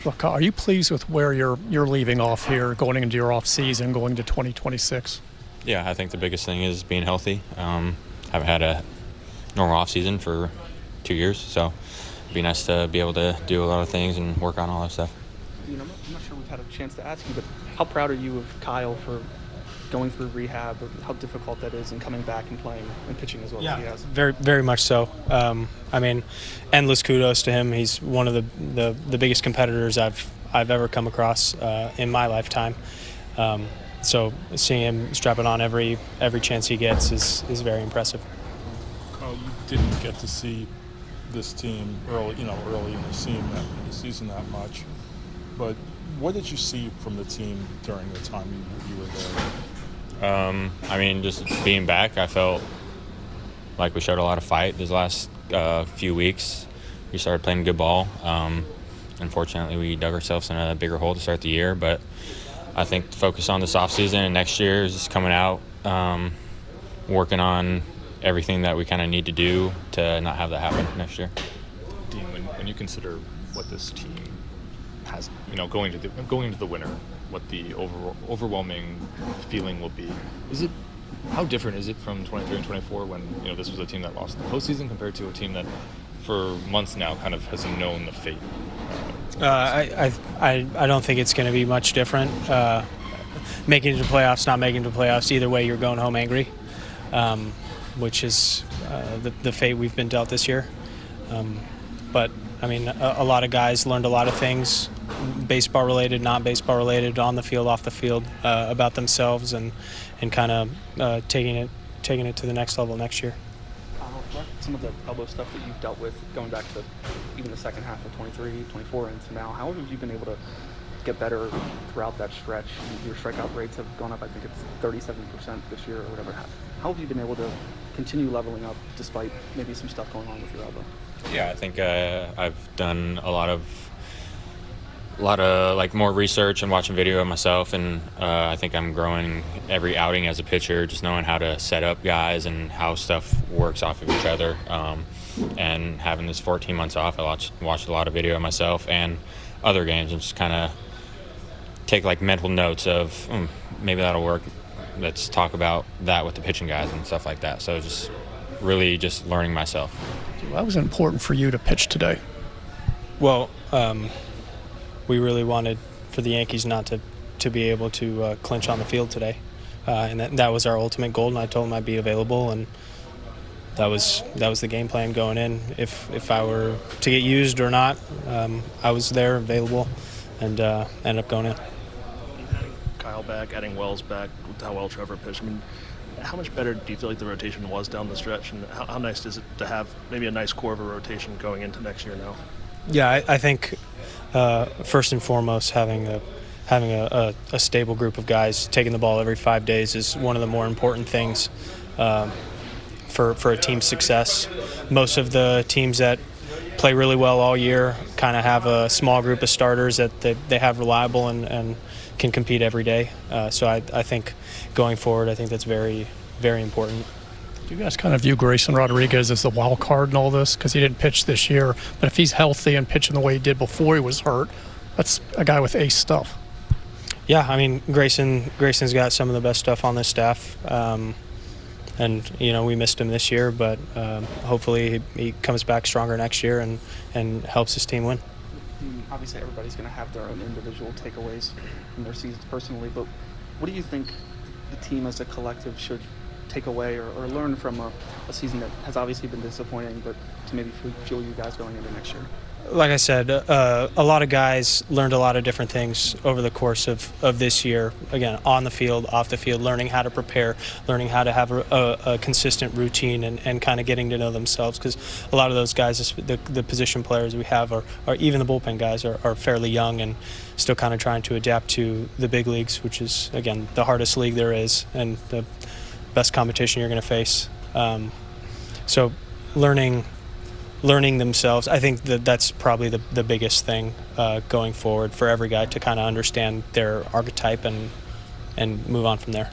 Look, are you pleased with where you're leaving off here, going into your off season, going to 2026? Yeah, I think the biggest thing is being healthy. Haven't had a normal off season for 2 years, so it'd be nice to be able to do a lot of things and work on all that stuff. I'm not sure we've had a chance to ask you, but how proud are you of Kyle for going through rehab, or how difficult that is, and coming back and playing and pitching as well as he has? Very, very much so. Endless kudos to him. He's one of the biggest competitors I've ever come across in my lifetime. So seeing him strap it on every chance he gets is very impressive. Carl, you didn't get to see this team early in the season that much, but what did you see from the team during the time you were there? Just being back, I felt like we showed a lot of fight these last few weeks. We started playing good ball. Unfortunately, we dug ourselves in a bigger hole to start the year, but I think the focus on this offseason and next year is just coming out, working on everything that we kind of need to do to not have that happen next year. Dean, when you consider what this team has, going into the winter, what the overwhelming feeling will be, how different is it from 23 and 24 when this was a team that lost the postseason compared to a team that for months now kind of has known the fate? I don't think it's going to be much different. Making it to playoffs, not making it to playoffs, either way you're going home angry, which is the fate we've been dealt this year. But a lot of guys learned a lot of things, baseball related, not baseball related, on the field, off the field, about themselves, and kind of taking it to the next level next year. Some of the elbow stuff that you've dealt with going back to even the second half of 23, 24, and to now, how have you been able to get better throughout that stretch? Your strikeout rates have gone up, I think it's 37% this year or whatever. How have you been able to continue leveling up despite maybe some stuff going on with your elbow? Yeah, I think I've done a lot of more research and watching video of myself, and I think I'm growing every outing as a pitcher, just knowing how to set up guys and how stuff works off of each other. And having this 14 months off, I watched a lot of video of myself and other games, and just kind of take mental notes of maybe that'll work. Let's talk about that with the pitching guys and stuff like that. So just really just learning myself. Why was it important for you to pitch today? Well, we really wanted for the Yankees not to be able to clinch on the field today, and that was our ultimate goal. And I told them I'd be available, and that was the game plan going in. If I were to get used or not, I was there, available, and ended up going in. Adding Kyle back, adding Wells back, with how well Trevor pitched, how much better do you feel like the rotation was down the stretch, and how nice is it to have maybe a nice core of a rotation going into next year now? Yeah, I think first and foremost, having a stable group of guys taking the ball every 5 days is one of the more important things for a team's success. Most of the teams that play really well all year kind of have a small group of starters that they have reliable and can compete every day. So I think going forward, I think that's very, very important. Do you guys kind of view Grayson Rodriguez as the wild card in all this? Because he didn't pitch this year, but if he's healthy and pitching the way he did before he was hurt, that's a guy with ace stuff. Yeah, Grayson's got some of the best stuff on this staff. And we missed him this year, but hopefully he comes back stronger next year and helps his team win. Obviously, everybody's going to have their own individual takeaways from their seasons personally, but what do you think the team as a collective should take away or learn from a season that has obviously been disappointing, but to maybe fuel you guys going into next year? Like I said, a lot of guys learned a lot of different things over the course of this year. Again, on the field, off the field, learning how to prepare, learning how to have a consistent routine, and kind of getting to know themselves. Because a lot of those guys, the position players we have, or even the bullpen guys, are fairly young and still kind of trying to adapt to the big leagues, which is, again, the hardest league there is and the best competition you're going to face. So learning themselves, I think that's probably the biggest thing going forward for every guy, to kind of understand their archetype and move on from there.